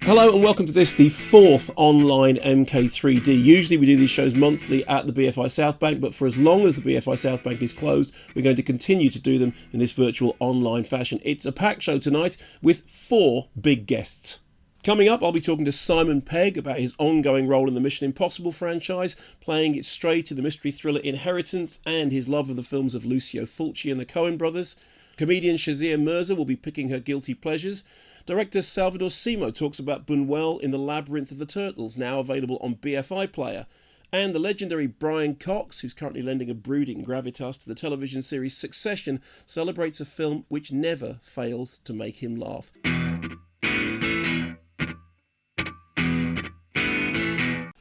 Hello and welcome to this, the fourth online MK3D. Usually we do these shows monthly at the BFI South Bank, but for as long as the BFI South Bank is closed, we're going to continue to do them in this virtual online fashion. It's a packed show tonight with four big guests. Coming up, I'll be talking to Simon Pegg about his ongoing role in the Mission Impossible franchise, playing it straight in the mystery thriller Inheritance, and his love of the films of Lucio Fulci and the Coen brothers. Comedian Shazia Mirza will be picking her guilty pleasures. Director Salvador Simo talks about Buñuel in The Labyrinth of the Turtles, now available on BFI Player. And the legendary Brian Cox, who's currently lending a brooding gravitas to the television series Succession, celebrates a film which never fails to make him laugh.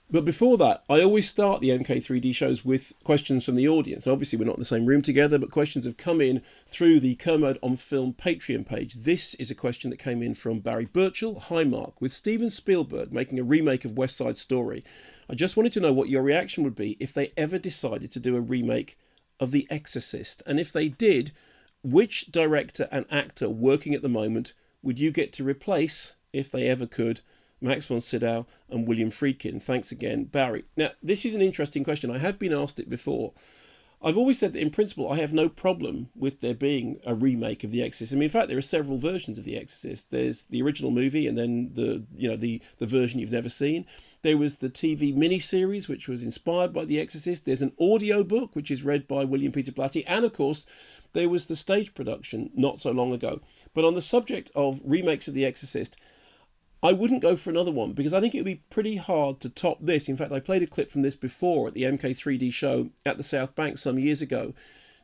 But before that, I always start the MK3D shows with questions from the audience. Obviously, we're not in the same room together, but questions have come in through the Kermode on Film Patreon page. This is a question that came in from Barry Birchall. Hi, Mark. With Steven Spielberg making a remake of West Side Story, I just wanted to know what your reaction would be if they ever decided to do a remake of The Exorcist. And if they did, which director and actor working at the moment would you get to replace, if they ever could, Max von Sydow and William Friedkin? Thanks again, Barry. Now, this is an interesting question. I have been asked it before. I've always said that in principle I have no problem with there being a remake of The Exorcist. I mean, in fact, there are several versions of The Exorcist. There's the original movie and then the version you've never seen. There was the TV miniseries, which was inspired by The Exorcist. There's an audio book, which is read by William Peter Blatty. And, of course, there was the stage production not so long ago. But on the subject of remakes of The Exorcist, I wouldn't go for another one because I think it would be pretty hard to top this. In fact, I played a clip from this before at the MK3D show at the South Bank some years ago.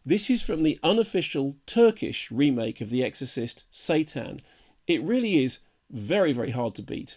This is from the unofficial Turkish remake of The Exorcist, Satan. It really is very, very hard to beat.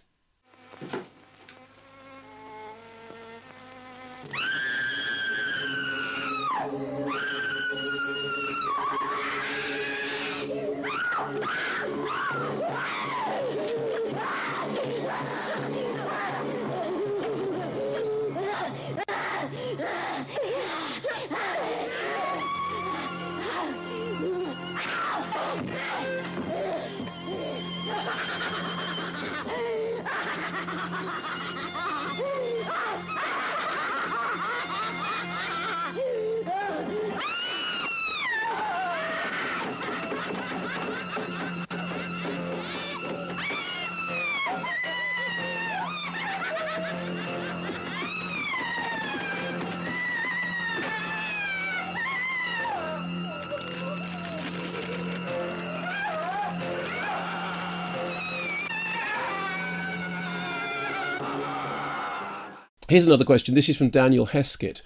Here's another question. This is from Daniel Heskett.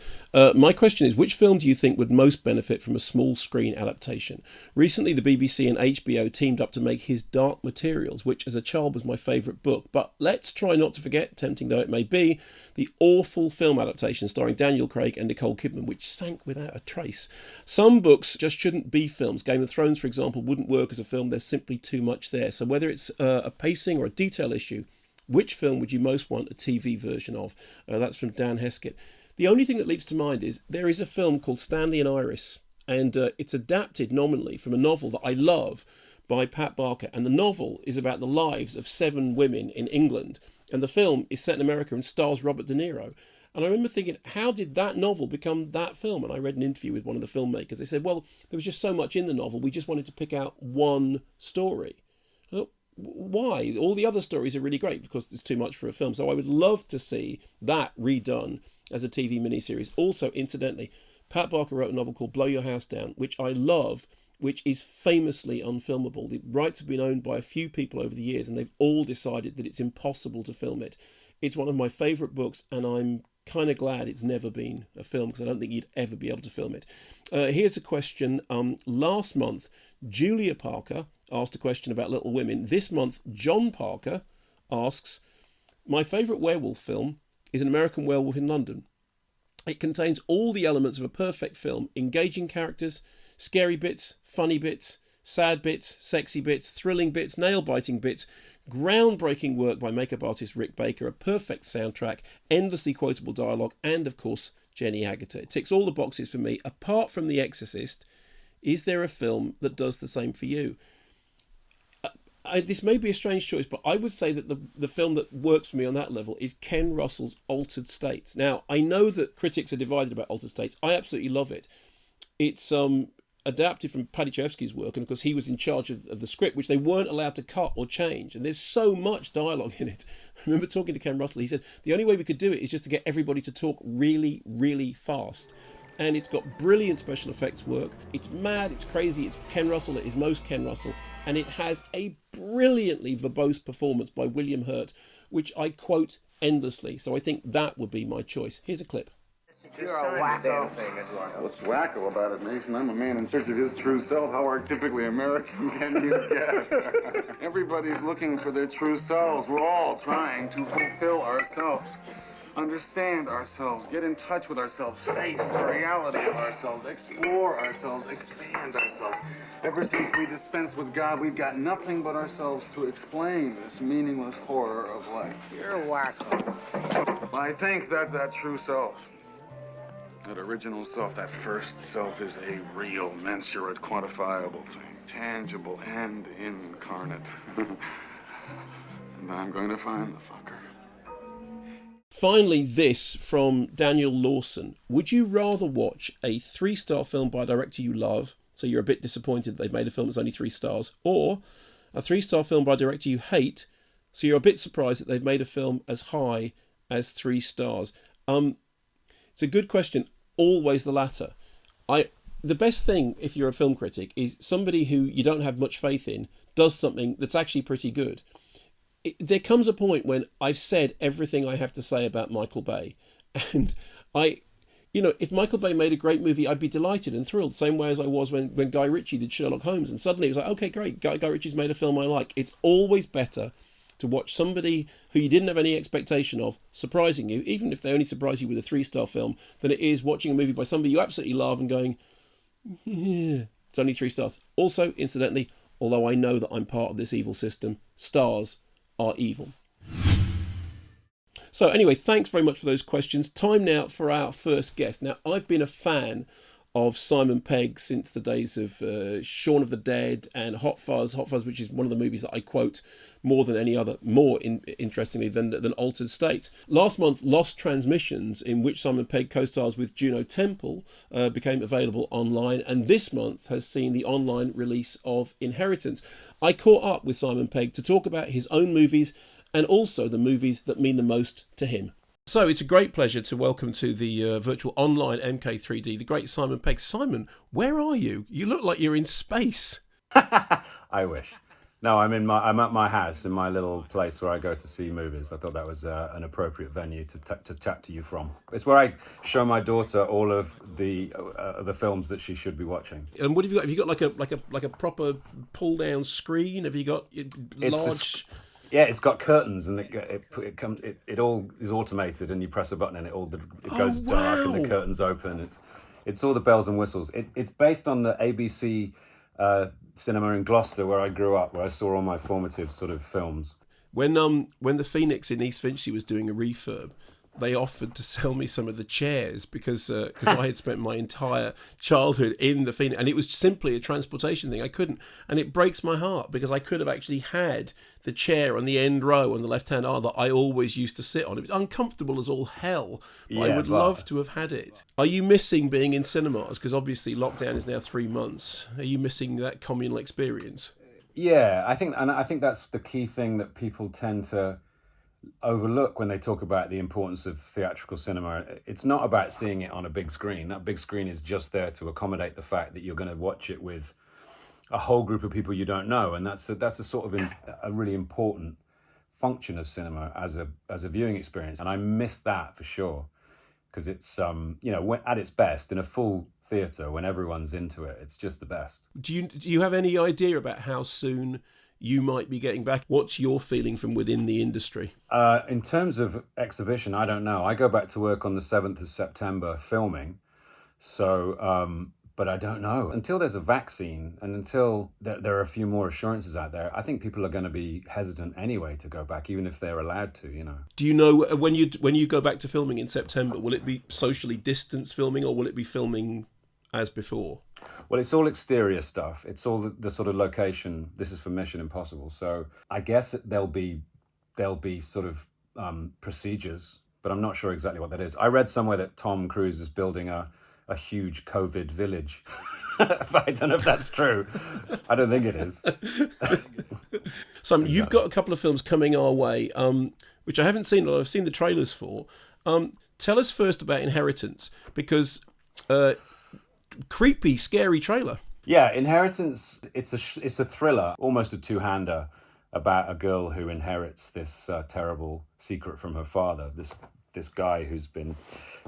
My question is, which film do you think would most benefit from a small screen adaptation? Recently, the BBC and HBO teamed up to make His Dark Materials, which as a child was my favourite book. But let's try not to forget, tempting though it may be, the awful film adaptation starring Daniel Craig and Nicole Kidman, which sank without a trace. Some books just shouldn't be films. Game of Thrones, for example, wouldn't work as a film. There's simply too much there. So whether it's a pacing or a detail issue, which film would you most want a TV version of? That's from Dan Heskett. The only thing that leaps to mind is there is a film called Stanley and Iris, and it's adapted nominally from a novel that I love by Pat Barker. And the novel is about the lives of 7 women in England. And the film is set in America and stars Robert De Niro. And I remember thinking, how did that novel become that film? And I read an interview with one of the filmmakers. They said, well, there was just so much in the novel, we just wanted to pick out one story. Well, why? All the other stories are really great because there's too much for a film. So I would love to see that redone as a TV miniseries. Also, incidentally, Pat Barker wrote a novel called Blow Your House Down, which I love, which is famously unfilmable. The rights have been owned by a few people over the years, and they've all decided that it's impossible to film it. It's one of my favourite books, and I'm kind of glad it's never been a film because I don't think you'd ever be able to film it. Here's a question. Last month, Julia Parker asked a question about Little Women. This month, John Parker asks, my favourite werewolf film is An American Werewolf in London. It contains all the elements of a perfect film: engaging characters, scary bits, funny bits, sad bits, sexy bits, thrilling bits, nail-biting bits, groundbreaking work by makeup artist Rick Baker, a perfect soundtrack, endlessly quotable dialogue, and of course Jenny Agutter. It ticks all the boxes for me. Apart from The Exorcist, is there a film that does the same for you? This may be a strange choice, but I would say that the film that works for me on that level is Ken Russell's Altered States. Now, I know that critics are divided about Altered States. I absolutely love it. It's adapted from Paddy Chayefsky's work, and of course he was in charge of the script, which they weren't allowed to cut or change. And there's so much dialogue in it. I remember talking to Ken Russell. He said the only way we could do it is just to get everybody to talk really, really fast. And it's got brilliant special effects work. It's mad, it's crazy, it's Ken Russell at his most Ken Russell, and it has a brilliantly verbose performance by William Hurt, which I quote endlessly. So I think that would be my choice. Here's a clip. You're a wacko. What's wacko about it, Mason? I'm a man in search of his true self. How archetypically American can you get? Everybody's looking for their true selves. We're all trying to fulfill ourselves, understand ourselves, get in touch with ourselves, face the reality of ourselves, explore ourselves, expand ourselves. Ever since we dispensed with God, we've got nothing but ourselves to explain this meaningless horror of life. You're a wacko. I think that true self, that original self, that first self, is a real, mensurate, quantifiable thing, tangible and incarnate. And I'm going to find the fucker. Finally, this from Daniel Lawson. Would you rather watch a 3-star film by a director you love, so you're a bit disappointed that they've made a film that's only 3 stars, or a 3-star film by a director you hate, so you're a bit surprised that they've made a film as high as 3 stars? It's a good question. Always the latter. The best thing, if you're a film critic, is somebody who you don't have much faith in does something that's actually pretty good. There comes a point when I've said everything I have to say about Michael Bay, and if Michael Bay made a great movie, I'd be delighted and thrilled, same way as I was when Guy Ritchie did Sherlock Holmes, and suddenly it was like, okay, great, Guy Ritchie's made a film I like. It's always better to watch somebody who you didn't have any expectation of surprising you, even if they only surprise you with a 3-star film, than it is watching a movie by somebody you absolutely love and going, yeah, it's only 3 stars. Also, incidentally, although I know that I'm part of this evil system, stars are evil. So anyway, thanks very much for those questions. Time now for our first guest. Now, I've been a fan of Simon Pegg since the days of Shaun of the Dead and Hot Fuzz, which is one of the movies that I quote more than any other, interestingly than Altered States. Last month, Lost Transmissions, in which Simon Pegg co-stars with Juno Temple, became available online, and this month has seen the online release of Inheritance. I caught up with Simon Pegg to talk about his own movies and also the movies that mean the most to him. So it's a great pleasure to welcome to the virtual online MK3D the great Simon Pegg. Simon, where are you? You look like you're in space. I wish. No, I'm at my house, in my little place where I go to see movies. I thought that was an appropriate venue to chat to you from. It's where I show my daughter all of the films that she should be watching. And what have you got? Have you got like a proper pull down screen? Have you got large? Yeah, it's got curtains, and it all is automated, and you press a button and it goes dark and the curtains open. It's all the bells and whistles. It's based on the ABC cinema in Gloucester, where I grew up, where I saw all my formative sort of films. When the Phoenix in East Finchley was doing a refurb, they offered to sell me some of the chairs because I had spent my entire childhood in the Phoenix, and it was simply a transportation thing. I couldn't, and it breaks my heart because I could have actually had the chair on the end row on the left-hand arm that I always used to sit on. It was uncomfortable as all hell, but I would love to have had it. Are you missing being in cinemas? Because obviously lockdown is now 3 months. Are you missing that communal experience? Yeah, I think that's the key thing that people tend to overlook when they talk about the importance of theatrical cinema. It's not about seeing it on a big screen. That big screen is just there to accommodate the fact that you're going to watch it with a whole group of people you don't know, and that's a sort of a really important function of cinema as a viewing experience. And I miss that for sure, because it's when, at its best, in a full theatre when everyone's into it, it's just the best. Do you have any idea about how soon you might be getting back? What's your feeling from within the industry? In terms of exhibition, I don't know. I go back to work on the 7th of September filming. So, but I don't know. Until there's a vaccine and until there are a few more assurances out there, I think people are going to be hesitant anyway to go back, even if they're allowed to, Do you know when you go back to filming in September, will it be socially distanced filming or will it be filming as before? Well, it's all exterior stuff. It's all the sort of location. This is for Mission Impossible. So I guess there'll be sort of procedures, but I'm not sure exactly what that is. I read somewhere that Tom Cruise is building a huge COVID village. But I don't know if that's true. I don't think it is. So you've got a couple of films coming our way, which I haven't seen, but I've seen the trailers for. Tell us first about Inheritance, because creepy, scary trailer. Yeah, Inheritance. It's a thriller, almost a two-hander, about a girl who inherits this terrible secret from her father. This guy who's been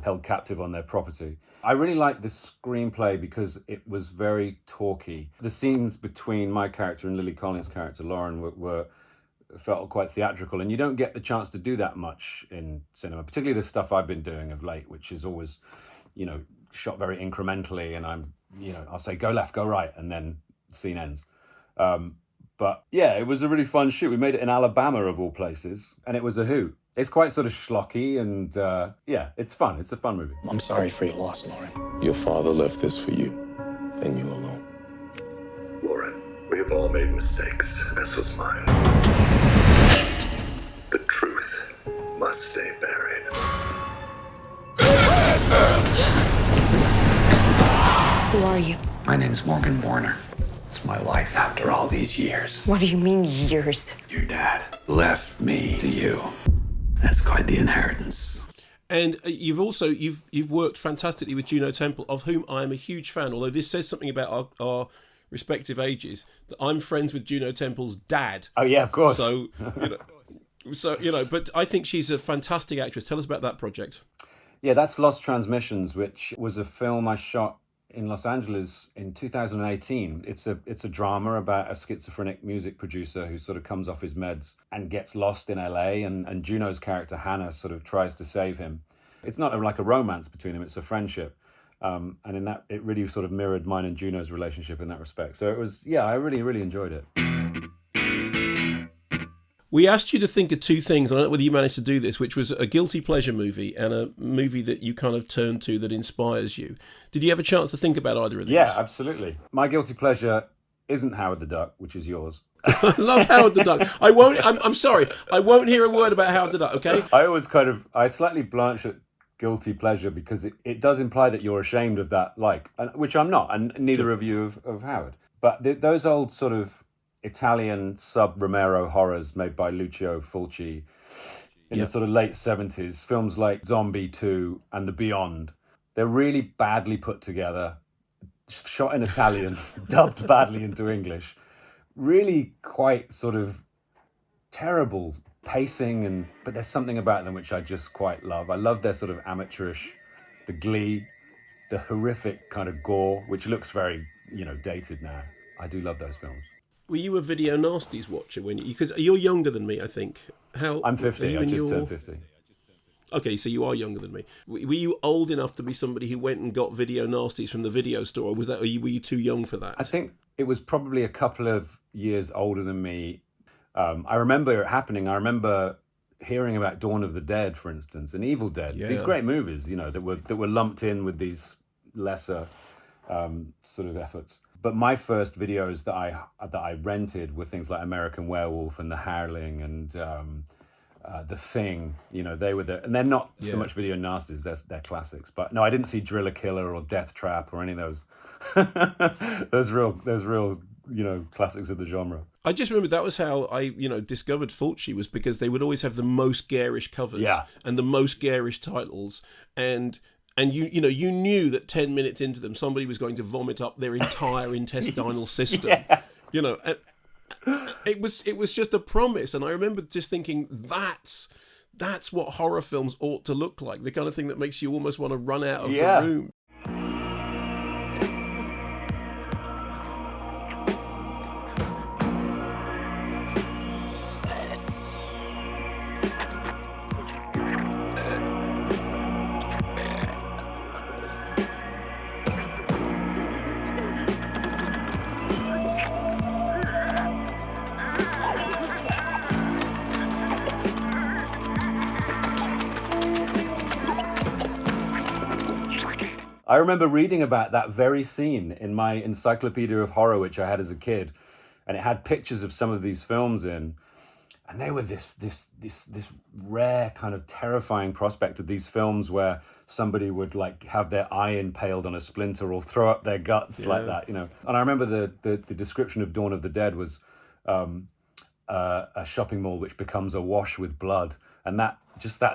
held captive on their property. I really liked this screenplay because it was very talky. The scenes between my character and Lily Collins' character, Lauren, were felt quite theatrical, and you don't get the chance to do that much in cinema, particularly the stuff I've been doing of late, which is always, shot very incrementally, and I'll say go left, go right, and then the scene ends. But yeah, it was a really fun shoot. We made it in Alabama, of all places, and it was a hoot. It's quite sort of schlocky, and it's fun. It's a fun movie. I'm sorry for your loss, Lauren. Your father left this for you, and you alone. Lauren, we have all made mistakes. This was mine. The truth must stay buried. Who are you? My name's Morgan Warner. It's my life after all these years. What do you mean, years? Your dad left me to you. That's quite the inheritance. And you've worked fantastically with Juno Temple, of whom I am a huge fan. Although this says something about our respective ages, that I'm friends with Juno Temple's dad. Oh yeah, of course. But I think she's a fantastic actress. Tell us about that project. Yeah, that's Lost Transmissions, which was a film I shot in Los Angeles in 2018. It's a drama about a schizophrenic music producer who sort of comes off his meds and gets lost in LA, and Juno's character Hannah sort of tries to save him. It's not like a romance between them, it's a friendship. And in that, it really sort of mirrored mine and Juno's relationship in that respect. So it was, I really, really enjoyed it. We asked you to think of two things. I don't know whether you managed to do this, which was a guilty pleasure movie and a movie that you kind of turn to that inspires you. Did you have a chance to think about either of these? Yeah, absolutely. My guilty pleasure isn't Howard the Duck, which is yours. I love Howard the Duck. I'm sorry. I won't hear a word about Howard the Duck, okay? I slightly blanch at guilty pleasure because it does imply that you're ashamed of that, which I'm not, and neither of you of Howard. But those old sort of Italian sub-Romero horrors made by Lucio Fulci in the sort of late 70s, films like Zombie 2 and The Beyond, they're really badly put together, shot in Italian, dubbed badly into English, really quite sort of terrible pacing, but there's something about them which I just quite love. I love their sort of amateurish, the glee, the horrific kind of gore, which looks very, dated now. I do love those films. Were you a Video Nasties watcher because you're younger than me, I think? I'm 50. I just turned 50. Okay, so you are younger than me. Were you old enough to be somebody who went and got Video Nasties from the video store, or were you too young for that? I think it was probably a couple of years older than me. I remember it happening. I remember hearing about Dawn of the Dead, for instance, and Evil Dead. Yeah. These great movies, that were lumped in with these lesser sort of efforts. But my first videos that I rented were things like American Werewolf and The Howling and The Thing. They were and they're not so much Video Nasties. They're classics. But no, I didn't see Driller Killer or Death Trap or any of those. those real classics of the genre. I just remember that was how I discovered Fulci, was because they would always have the most garish covers and the most garish titles, and you knew that 10 minutes into them somebody was going to vomit up their entire intestinal system. And it was just a promise, and I remember just thinking that's what horror films ought to look like, the kind of thing that makes you almost want to run out of the room. I remember reading about that very scene in my Encyclopedia of Horror, which I had as a kid, and it had pictures of some of these films in, and they were this rare kind of terrifying prospect of these films where somebody would like have their eye impaled on a splinter or throw up their guts like that, you know. And I remember the description of Dawn of the Dead was a shopping mall which becomes awash with blood, and that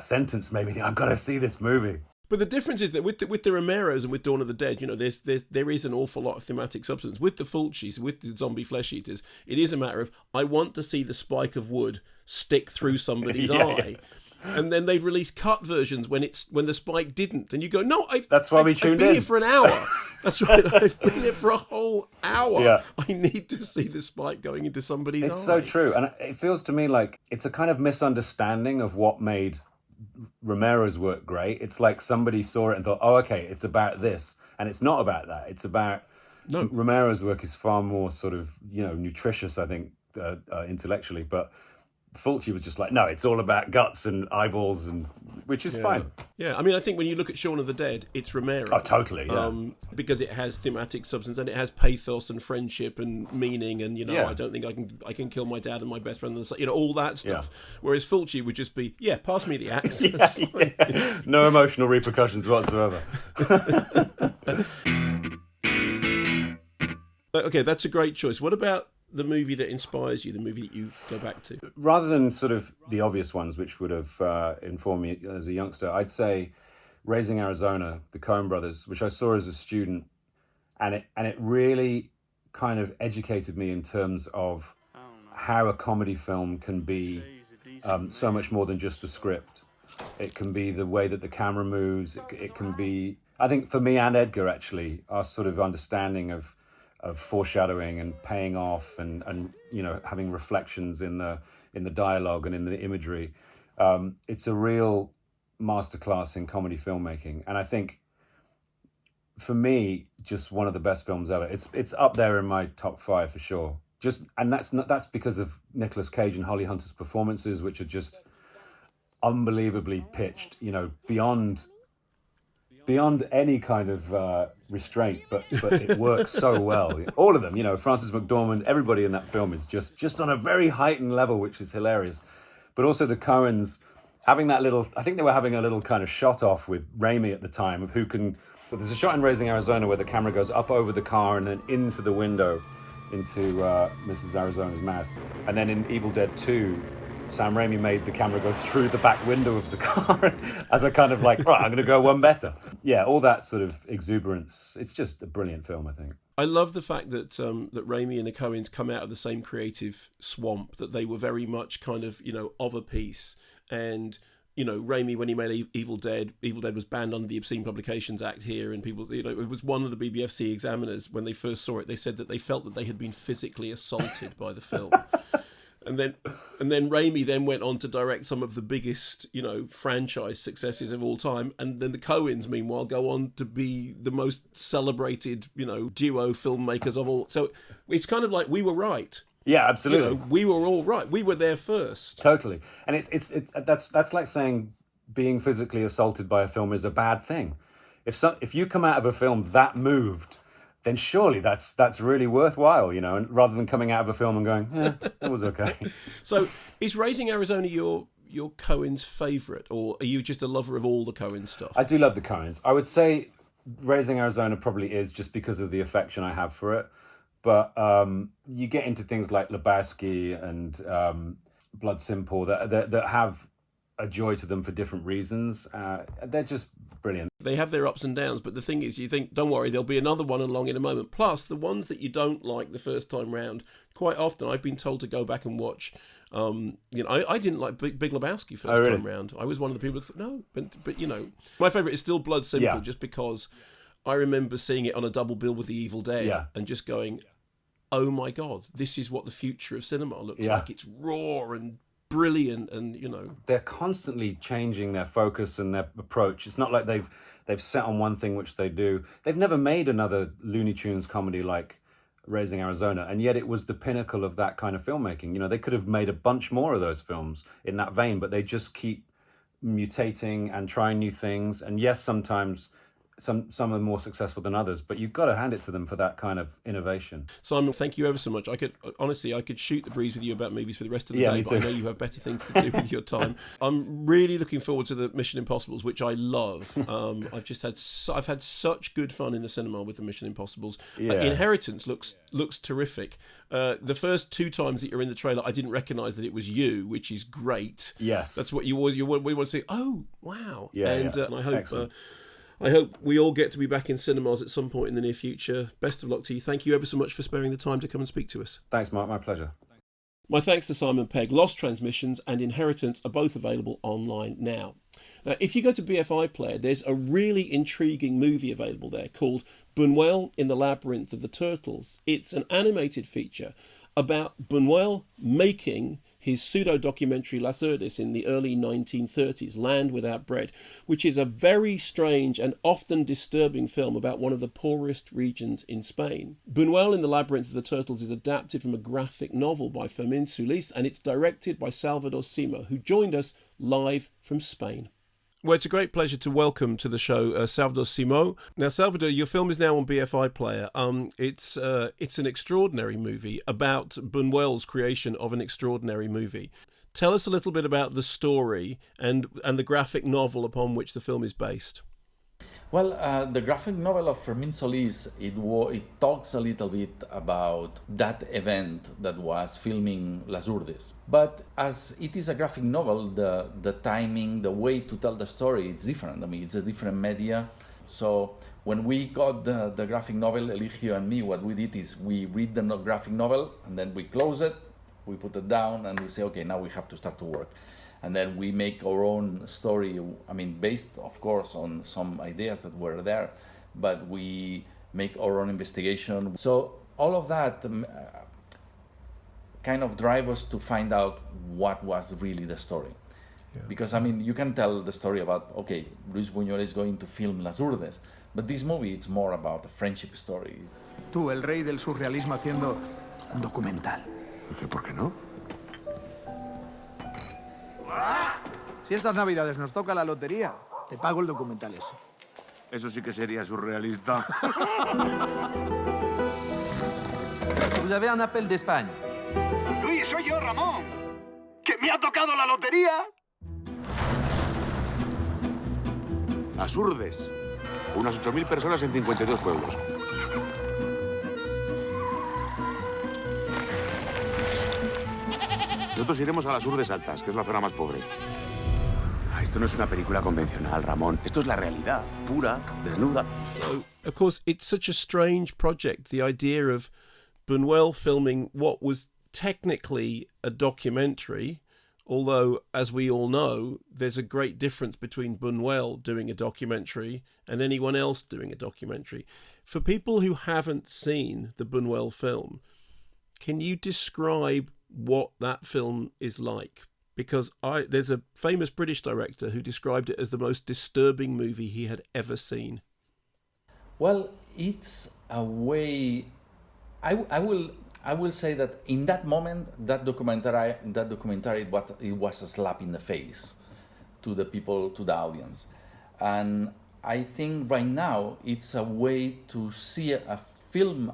sentence made me think, I've got to see this movie. But the difference is that with the Romeros and with Dawn of the Dead, you know, there is an awful lot of thematic substance. With the Fulcis, with the zombie flesh eaters, it is a matter of, I want to see the spike of wood stick through somebody's eye. And then they'd release cut versions when the spike didn't, and you go, no, that's why we tuned I've been in here for an hour. That's right, I've been here for a whole hour. Yeah. I need to see the spike going into somebody's eye. It's so true, and it feels to me like it's a kind of misunderstanding of what made Romero's work great. It's like somebody saw it and thought, oh, okay, it's about this, and it's not about that. It's about Romero's work is far more sort of, you know, nutritious, I think, intellectually, but Fulci was just like, no, it's all about guts and eyeballs, and which is fine. Yeah, I mean, I think when you look at Shaun of the Dead, it's Romero. Oh, totally, yeah. Because it has thematic substance and it has pathos and friendship and meaning, and you know, I don't think I can kill my dad and my best friend, and you know, all that stuff. Yeah. Whereas Fulci would just be, pass me the axe. That's fine. Yeah. No emotional repercussions whatsoever. Okay, that's a great choice. What about the movie that inspires you, the movie that you go back to? Rather than sort of the obvious ones, which would have informed me as a youngster, I'd say Raising Arizona, the Coen brothers, which I saw as a student, and it really kind of educated me in terms of how a comedy film can be so much more than just a script. It can be the way that the camera moves. It can be, I think for me and Edgar actually, our sort of understanding of foreshadowing and paying off and you know, having reflections in the dialogue and in the imagery. It's a real masterclass in comedy filmmaking, and I think for me, just one of the best films ever. It's up there in my top 5 for sure. That's because of Nicolas Cage and Holly Hunter's performances, which are just unbelievably pitched, you know, beyond any kind of restraint, but it works so well. All of them, you know, Frances McDormand, everybody in that film is just on a very heightened level, which is hilarious. But also the Coens having that little, I think they were having a little kind of shot off with Raimi at the time of who can, but there's a shot in Raising Arizona where the camera goes up over the car and then into the window, into Mrs. Arizona's mouth. And then in Evil Dead 2, Sam Raimi made the camera go through the back window of the car as a kind of like, right, I'm going to go one better. Yeah, all that sort of exuberance. It's just a brilliant film, I think. I love the fact that that Raimi and the Coens come out of the same creative swamp, that they were very much kind of, you know, of a piece. And, you know, Raimi, when he made Evil Dead was banned under the Obscene Publications Act here, and people, you know, it was one of the BBFC examiners, when they first saw it, they said that they felt that they had been physically assaulted by the film. And then Raimi then went on to direct some of the biggest, you know, franchise successes of all time. And then the Coens, meanwhile, go on to be the most celebrated, you know, duo filmmakers of all. So it's kind of like, we were right. Yeah, absolutely. You know, we were all right. We were there first. Totally. And that's like saying being physically assaulted by a film is a bad thing. If you come out of a film that moved, then surely that's really worthwhile, you know, and rather than coming out of a film and going, it was okay. So is Raising Arizona your Coens favourite, or are you just a lover of all the Coens stuff? I do love the Coens. I would say Raising Arizona probably is, just because of the affection I have for it. But you get into things like Lebowski and Blood Simple that have a joy to them for different reasons. They're just brilliant. They have their ups and downs, but the thing is, you think, don't worry, there'll be another one along in a moment. Plus, the ones that you don't like the first time round, quite often I've been told to go back and watch. You know, I didn't like Big Lebowski first time round. I was one of the people that thought, no, but you know, my favourite is still Blood Simple, just because I remember seeing it on a double bill with The Evil Dead and just going, oh my God, this is what the future of cinema looks like. It's raw and brilliant, and you know, they're constantly changing their focus and their approach. It's not like they've set on one thing, which they do. They've never made another Looney Tunes comedy like Raising Arizona, and yet it was the pinnacle of that kind of filmmaking. You know, they could have made a bunch more of those films in that vein, but they just keep mutating and trying new things. And yes, sometimes Some are more successful than others, but you've got to hand it to them for that kind of innovation. Simon, thank you ever so much. I could shoot the breeze with you about movies for the rest of the Yeah, day, me but too. I know you have better things to do with your time. I'm really looking forward to the Mission Impossibles, which I love. I've had such good fun in the cinema with the Mission Impossibles. Yeah. Inheritance looks terrific. The first 2 times that you're in the trailer, I didn't recognise that it was you, which is great. Yes. That's what we want to say. Oh, wow. Yeah, and yeah. I hope. Excellent. I hope we all get to be back in cinemas at some point in the near future. Best of luck to you. Thank you ever so much for sparing the time to come and speak to us. Thanks, Mark. My pleasure. My thanks to Simon Pegg. Lost Transmissions and Inheritance are both available online now. Now, if you go to BFI Player, there's a really intriguing movie available there called Buñuel in the Labyrinth of the Turtles. It's an animated feature about Buñuel making his pseudo-documentary Las Urdes in the early 1930s, Land Without Bread, which is a very strange and often disturbing film about one of the poorest regions in Spain. Buñuel in the Labyrinth of the Turtles is adapted from a graphic novel by Fermín Solís, and it's directed by Salvador Simo, who joined us live from Spain. Well, it's a great pleasure to welcome to the show Salvador Simo. Now, Salvador, your film is now on BFI Player. It's an extraordinary movie about Buñuel's creation of an extraordinary movie. Tell us a little bit about the story and the graphic novel upon which the film is based. Well, the graphic novel of Fermín Solís, it talks a little bit about that event that was filming Las Urdes. But as it is a graphic novel, the timing, the way to tell the story, it's different. I mean, it's a different media. So when we got the graphic novel, Eligio and me, what we did is we read the graphic novel and then we close it, we put it down and we say, okay, now we have to start to work. And then we make our own story, I mean, based, of course, on some ideas that were there, but we make our own investigation. So all of that kind of drive us to find out what was really the story. Yeah. Because, I mean, you can tell the story about, okay, Luis Buñuel is going to film Las Urdes, but this movie, it's more about a friendship story. Tú, el rey del surrealismo, haciendo un documental. ¿Por qué no? Si estas navidades nos toca la lotería, te pago el documental ese. Eso sí que sería surrealista. Vous avez un appel d'Espagne. Luis, soy yo, Ramón. ¿Que me ha tocado la lotería? Las Urdes. Unas 8.000 personas en 52 pueblos. Nosotros iremos a las Urdes Altas, que es la zona más pobre. Esto no es una película convencional, Ramón. Esto es la realidad, pura, desnuda. So, of course, it's such a strange project, the idea of Buñuel filming what was technically a documentary, although, as we all know, there's a great difference between Buñuel doing a documentary and anyone else doing a documentary. For people who haven't seen the Buñuel film, can you describe what that film is like? Because there's a famous British director who described it as the most disturbing movie he had ever seen. Well, it's a way. I will say that in that moment, that documentary, it was a slap in the face to the people, to the audience, and I think right now it's a way to see a film.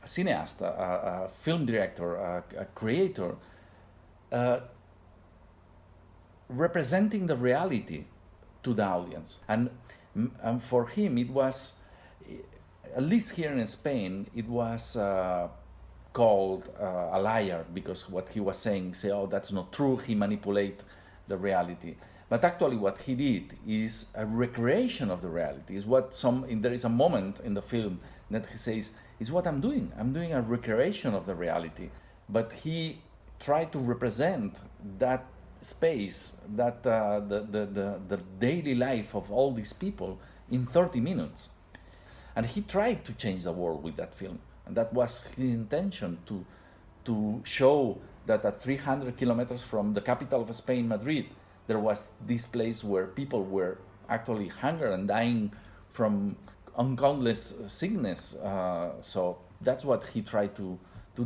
A cineast, a film director, a creator, representing the reality to the audience. And for him, it was, at least here in Spain, it was called a liar, because what he was saying, say, oh, that's not true, he manipulates the reality. But actually what he did is a recreation of the reality. Is what there is a moment in the film that he says, is what I'm doing. I'm doing a recreation of the reality. But he tried to represent that space, that the daily life of all these people in 30 minutes. And he tried to change the world with that film. And that was his intention, to show that at 300 kilometers from the capital of Spain, Madrid, there was this place where people were actually hunger and dying from uncountless sickness. So that's what he tried to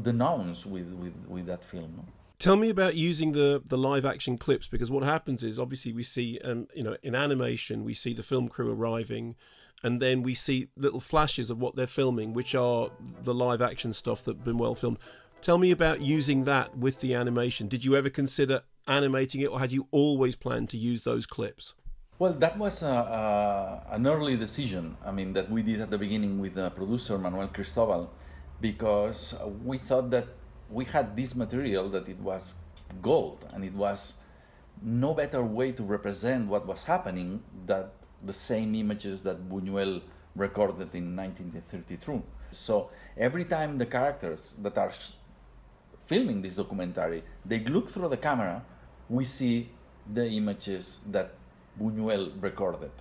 denounce with that film. Tell me about using the live action clips, because what happens is obviously we see in animation we see the film crew arriving, and then we see little flashes of what they're filming, which are the live action stuff that's been well filmed. Tell me about using that with the animation. Did you ever consider animating it, or had you always planned to use those clips? Well, that was an early decision. I mean, that we did at the beginning with the producer Manuel Cristobal, because we thought that we had this material, that it was gold, and it was no better way to represent what was happening than the same images that Buñuel recorded in 1932. So every time the characters that are filming this documentary, they look through the camera, we see the images that Buñuel recorded.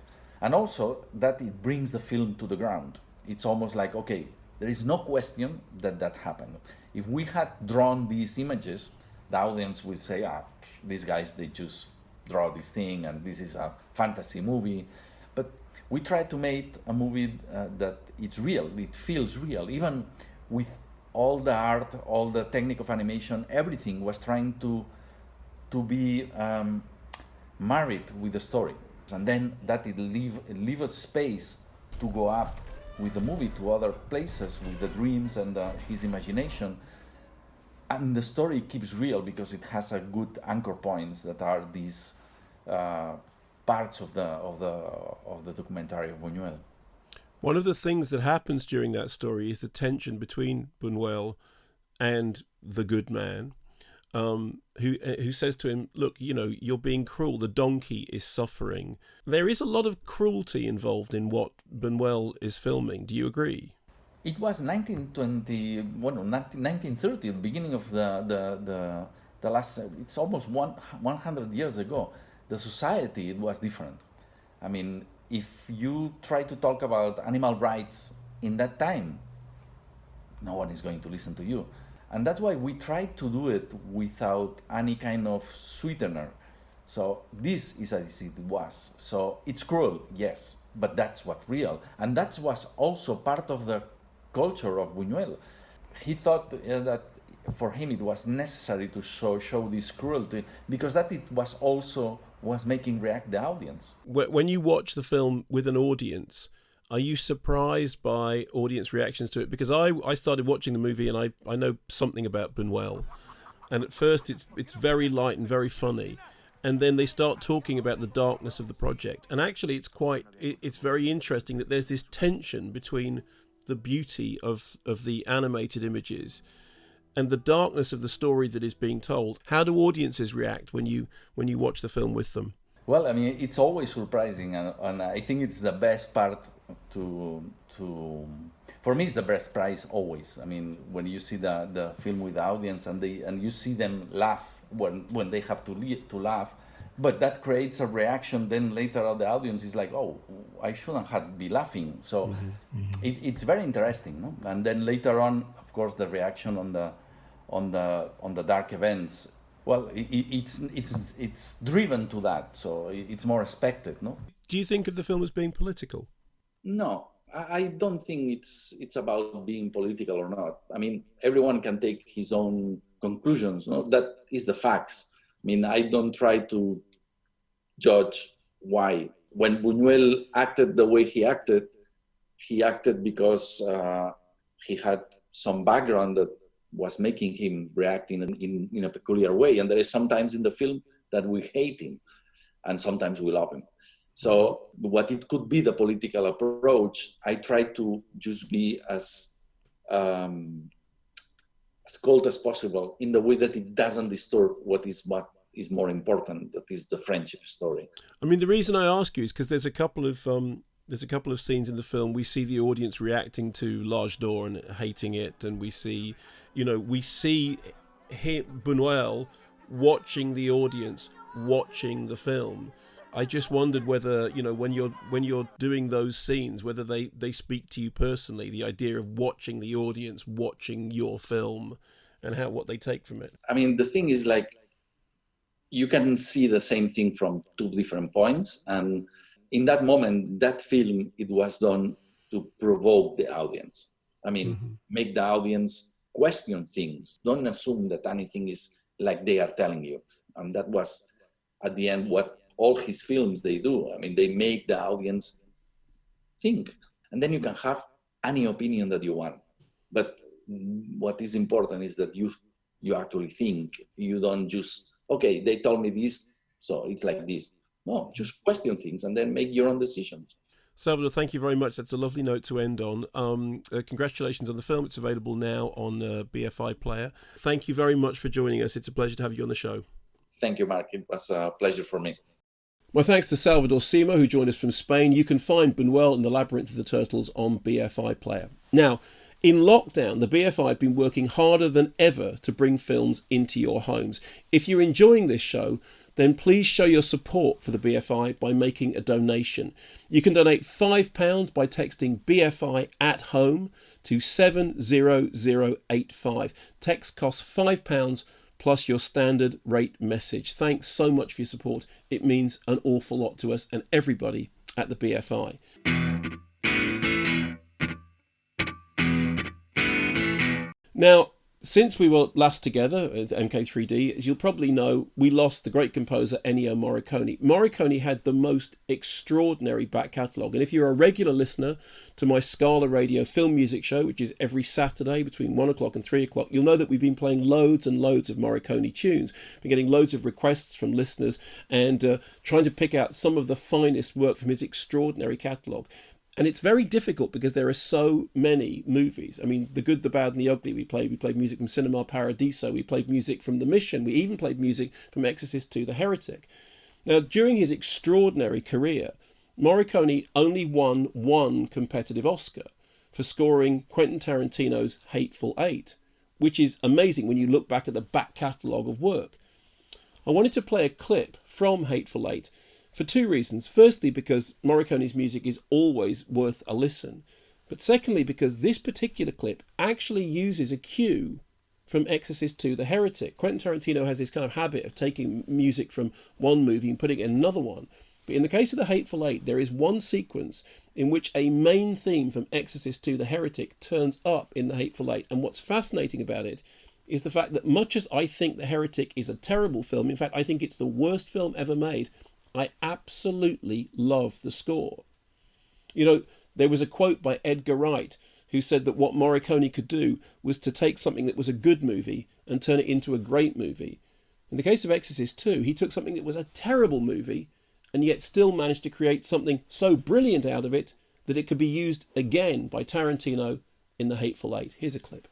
And also that it brings the film to the ground. It's almost like, okay, there is no question that that happened. If we had drawn these images, the audience would say, these guys, they just draw this thing and this is a fantasy movie. But we tried to make a movie that it's real, it feels real. Even with all the art, all the technique of animation, everything was trying to be married with the story. And then that it leave us space to go up with the movie to other places with the dreams and his imagination. And the story keeps real because it has a good anchor points that are these parts of the documentary of Buñuel. One of the things that happens during that story is the tension between Buñuel and the good man, who says to him, look, you're being cruel, the donkey is suffering. There is a lot of cruelty involved in what Buñuel is filming. Do you agree? It was 1930, the beginning of the last, it's almost 100 years ago. The society, it was different. I mean, if you try to talk about animal rights in that time, no one is going to listen to you. And that's why we tried to do it without any kind of sweetener. So this is as it was. So it's cruel, yes, but that's what real. And that was also part of the culture of Buñuel. He thought that for him it was necessary to show this cruelty, because that it was also was making react the audience. When you watch the film with an audience, are you surprised by audience reactions to it? Because I started watching the movie and I know something about Buñuel, and at first it's very light and very funny, and then they start talking about the darkness of the project, and actually it's very interesting that there's this tension between the beauty of the animated images and the darkness of the story that is being told. How do audiences react when you watch the film with them? Well, I mean, it's always surprising, and I think it's the best part for me, it's the best prize always. I mean, when you see the film with the audience and you see them laugh when they have to laugh, but that creates a reaction. Then later on, the audience is like, "Oh, I shouldn't have been laughing." So it's very interesting, no? And then later on, of course, the reaction on the dark events. Well, it's driven to that, so it's more expected, no? Do you think of the film as being political? No, I don't think it's about being political or not. I mean, everyone can take his own conclusions, no? That is the facts. I mean, I don't try to judge why. When Buñuel acted the way he acted because he had some background that was making him react in a peculiar way. And there is sometimes in the film that we hate him, and sometimes we love him. So what it could be the political approach, I try to just be as cold as possible in the way that it doesn't distort what is more important, that is the friendship story. I mean, the reason I ask you is because there's a couple of scenes in the film. We see the audience reacting to L'Âge d'Or and hating it, and we see Buñuel watching the audience watching the film. I just wondered whether, when you're doing those scenes, whether they speak to you personally, the idea of watching the audience watching your film and what they take from it. I mean, the thing is, like, you can see the same thing from two different points, and in that moment, that film, it was done to provoke the audience. I mean, make the audience question things. Don't assume that anything is like they are telling you. And that was, at the end, what all his films they do. I mean, they make the audience think. And then you can have any opinion that you want. But what is important is that you actually think. You don't just, okay, they told me this, so it's like this. No, just question things and then make your own decisions. Salvador, thank you very much. That's a lovely note to end on. Congratulations on the film. It's available now on BFI Player. Thank you very much for joining us. It's a pleasure to have you on the show. Thank you, Mark. It was a pleasure for me. My thanks to Salvador Simo, who joined us from Spain. You can find Buñuel and the Labyrinth of the Turtles on BFI Player. Now, in lockdown, the BFI have been working harder than ever to bring films into your homes. If you're enjoying this show, then please show your support for the BFI by making a donation. You can donate £5 by texting BFI at home to 70085. Text costs £5 plus your standard rate message. Thanks so much for your support. It means an awful lot to us and everybody at the BFI. Now, since we were last together at MK3D, as you'll probably know, we lost the great composer Ennio Morricone. Morricone had the most extraordinary back catalogue, and if you're a regular listener to my Scala Radio film music show, which is every Saturday between 1 o'clock and 3 o'clock, you'll know that we've been playing loads and loads of Morricone tunes. We're getting loads of requests from listeners and trying to pick out some of the finest work from his extraordinary catalogue. And it's very difficult because there are so many movies. I mean, The Good, the Bad and the Ugly we played. We played music from Cinema Paradiso. We played music from The Mission. We even played music from Exorcist II, The Heretic. Now, during his extraordinary career, Morricone only won one competitive Oscar for scoring Quentin Tarantino's Hateful Eight, which is amazing when you look back at the back catalogue of work. I wanted to play a clip from Hateful Eight for two reasons. Firstly, because Morricone's music is always worth a listen. But secondly, because this particular clip actually uses a cue from Exorcist II, The Heretic. Quentin Tarantino has this kind of habit of taking music from one movie and putting it in another one. But in the case of The Hateful Eight, there is one sequence in which a main theme from Exorcist II, The Heretic turns up in The Hateful Eight. And what's fascinating about it is the fact that much as I think The Heretic is a terrible film, in fact, I think it's the worst film ever made, I absolutely love the score. You know, there was a quote by Edgar Wright who said that what Morricone could do was to take something that was a good movie and turn it into a great movie. In the case of Exorcist II, he took something that was a terrible movie and yet still managed to create something so brilliant out of it that it could be used again by Tarantino in The Hateful Eight. Here's a clip.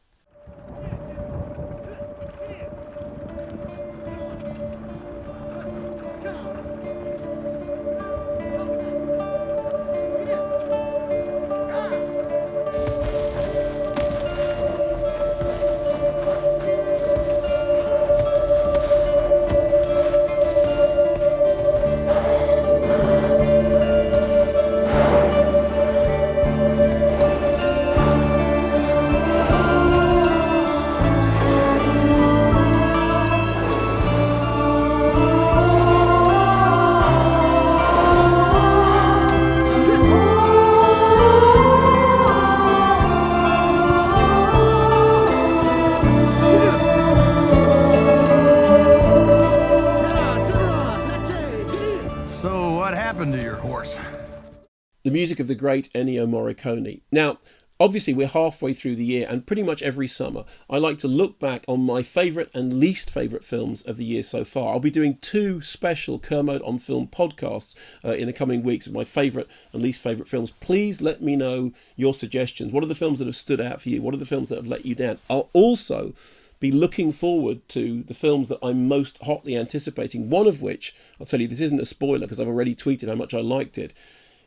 The music of the great Ennio Morricone. Now, obviously we're halfway through the year, and pretty much every summer I like to look back on my favourite and least favourite films of the year so far. I'll be doing 2 special Kermode on Film podcasts in the coming weeks of my favourite and least favourite films. Please let me know your suggestions. What are the films that have stood out for you? What are the films that have let you down? I'll also be looking forward to the films that I'm most hotly anticipating, one of which, I'll tell you, this isn't a spoiler because I've already tweeted how much I liked it,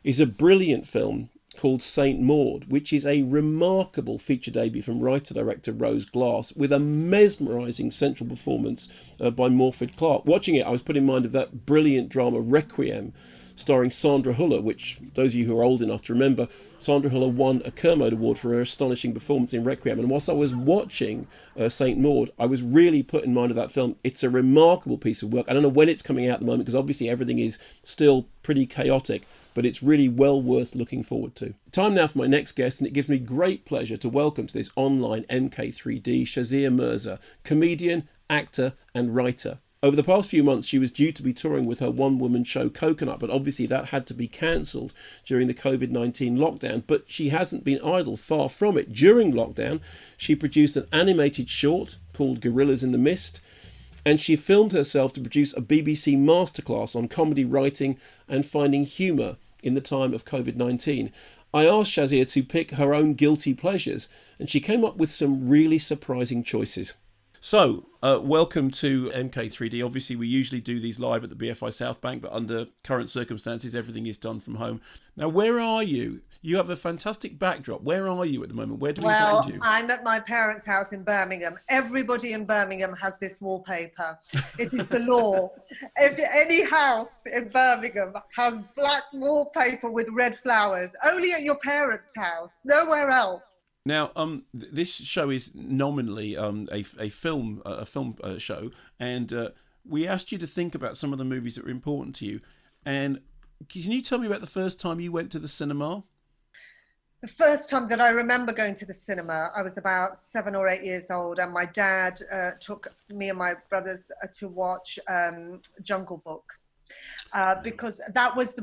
is a brilliant film called Saint Maud, which is a remarkable feature debut from writer-director Rose Glass with a mesmerising central performance by Morfydd Clark. Watching it, I was put in mind of that brilliant drama Requiem starring Sandra Huller, which those of you who are old enough to remember, Sandra Huller won a Kermode Award for her astonishing performance in Requiem. And whilst I was watching St. Maud, I was really put in mind of that film. It's a remarkable piece of work. I don't know when it's coming out at the moment, because obviously everything is still pretty chaotic, but it's really well worth looking forward to. Time now for my next guest, and it gives me great pleasure to welcome to this online MK3D Shazia Mirza, comedian, actor and writer. Over the past few months, she was due to be touring with her one-woman show Coconut, but obviously that had to be cancelled during the COVID-19 lockdown. But she hasn't been idle, far from it. During lockdown, she produced an animated short called Gorillas in the Mist, and she filmed herself to produce a BBC masterclass on comedy writing and finding humour in the time of COVID-19. I asked Shazia to pick her own guilty pleasures, and she came up with some really surprising choices. So, welcome to MK3D. Obviously, we usually do these live at the BFI South Bank, but under current circumstances, everything is done from home. Now, where are you? You have a fantastic backdrop. Where are you at the moment? Where do we find you? I'm at my parents' house in Birmingham. Everybody in Birmingham has this wallpaper. It is the law. If any house in Birmingham has black wallpaper with red flowers, only at your parents' house, nowhere else. Now, this show is nominally a film show, and we asked you to think about some of the movies that were important to you. And can you tell me about the first time you went to the cinema? The first time that I remember going to the cinema, I was about 7 or 8 years old, and my dad took me and my brothers to watch Jungle Book, because that was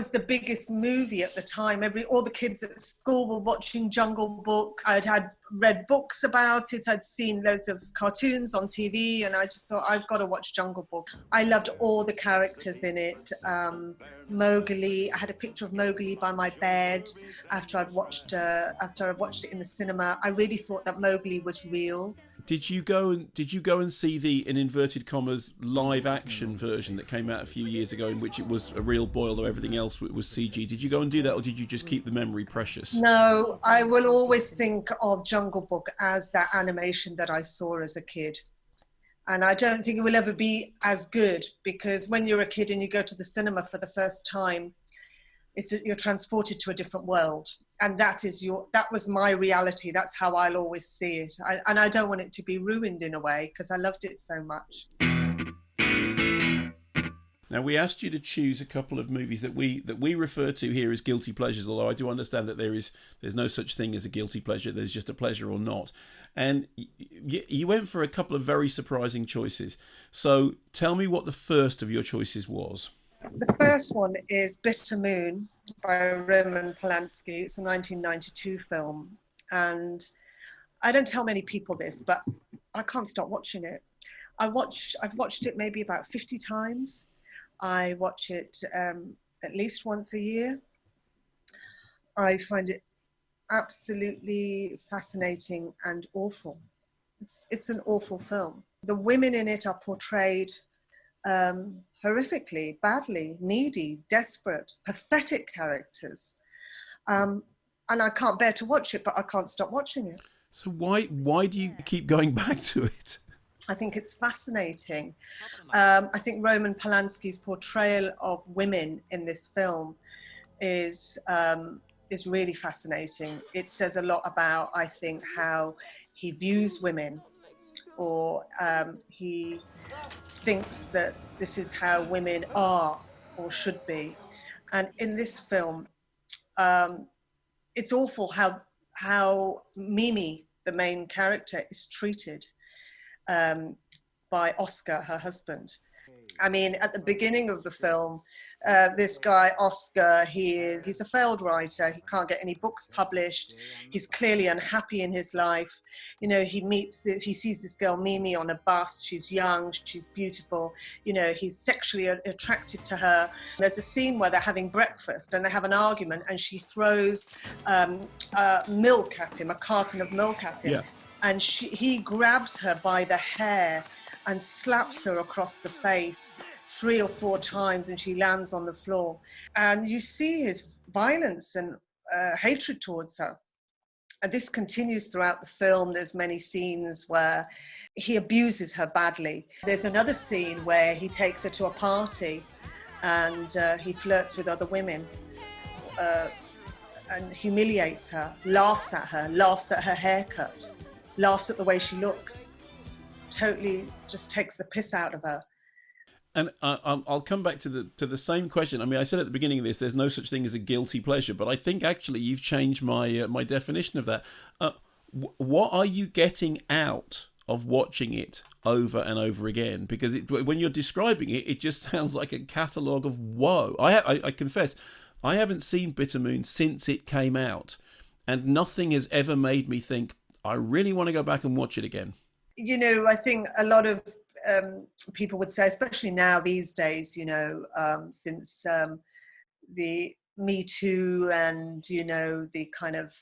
the biggest movie at the time. All the kids at school were watching Jungle Book. I'd had read books about it. I'd seen loads of cartoons on TV, and I just thought, I've got to watch Jungle Book. I loved all the characters in it. Mowgli. I had a picture of Mowgli by my bed after I'd watched it in the cinema. I really thought that Mowgli was real. Did you go and see the, in inverted commas, live action version that came out a few years ago, in which it was a real boy, although everything else was CG? Did you go and do that, or did you just keep the memory precious? No, I will always think of Jungle Book as that animation that I saw as a kid. And I don't think it will ever be as good, because when you're a kid and you go to the cinema for the first time, you're transported to a different world. And that was my reality. That's how I'll always see it. And I don't want it to be ruined in a way, because I loved it so much. Now, we asked you to choose a couple of movies that we refer to here as guilty pleasures, although I do understand that there's no such thing as a guilty pleasure. There's just a pleasure or not. And you went for a couple of very surprising choices. So tell me what the first of your choices was. The first one is Bitter Moon by Roman Polanski. It's a 1992 film. And I don't tell many people this, but I can't stop watching it. I've watched it maybe about 50 times. I watch it at least once a year. I find it absolutely fascinating and awful. It's an awful film. The women in it are portrayed horrifically, badly, needy, desperate, pathetic characters. And I can't bear to watch it, but I can't stop watching it. So why do you keep going back to it? I think it's fascinating. I think Roman Polanski's portrayal of women in this film is really fascinating. It says a lot about, I think, how he views women, or he thinks that this is how women are or should be. And in this film, it's awful how Mimi, the main character, is treated by Oscar, her husband. I mean, at the beginning of the film, this guy, Oscar, he's a failed writer. He can't get any books published. He's clearly unhappy in his life. You know, he sees this girl, Mimi, on a bus. She's young, she's beautiful. You know, he's sexually attracted to her. There's a scene where they're having breakfast and they have an argument, and she throws milk at him, a carton of milk at him. Yeah. And he grabs her by the hair and slaps her across the face 3 or 4 times, and she lands on the floor. And you see his violence and hatred towards her. And this continues throughout the film. There's many scenes where he abuses her badly. There's another scene where he takes her to a party and he flirts with other women and humiliates her, laughs at her haircut, laughs at the way she looks, totally just takes the piss out of her. And I'll come back to the same question. I mean, I said at the beginning of this, there's no such thing as a guilty pleasure, but I think actually you've changed my my definition of that. What are you getting out of watching it over and over again? Because when you're describing it, it just sounds like a catalogue of woe. I confess, I haven't seen Bitter Moon since it came out, and nothing has ever made me think, I really want to go back and watch it again. You know, I think a lot of people would say, especially now these days, you know, since the Me Too and, you know, the kind of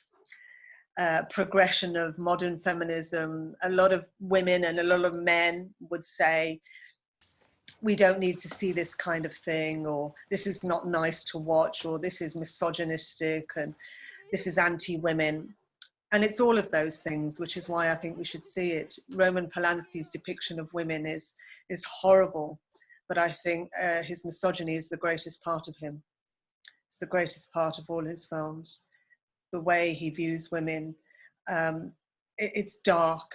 progression of modern feminism, a lot of women and a lot of men would say, we don't need to see this kind of thing, or this is not nice to watch, or this is misogynistic and this is anti-women. And it's all of those things, which is why I think we should see it. Roman Polanski's depiction of women is horrible, but I think his misogyny is the greatest part of him. It's the greatest part of all his films. The way he views women, it's dark,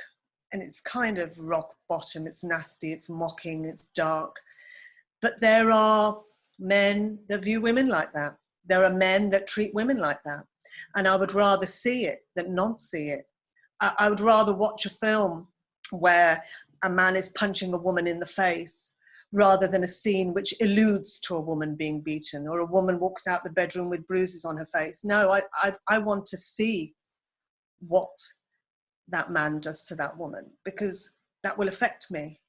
and it's kind of rock bottom. It's nasty, it's mocking, it's dark. But there are men that view women like that. There are men that treat women like that. And I would rather see it than not see it. I would rather watch a film where a man is punching a woman in the face rather than a scene which alludes to a woman being beaten, or a woman walks out the bedroom with bruises on her face. No, I want to see what that man does to that woman, because that will affect me.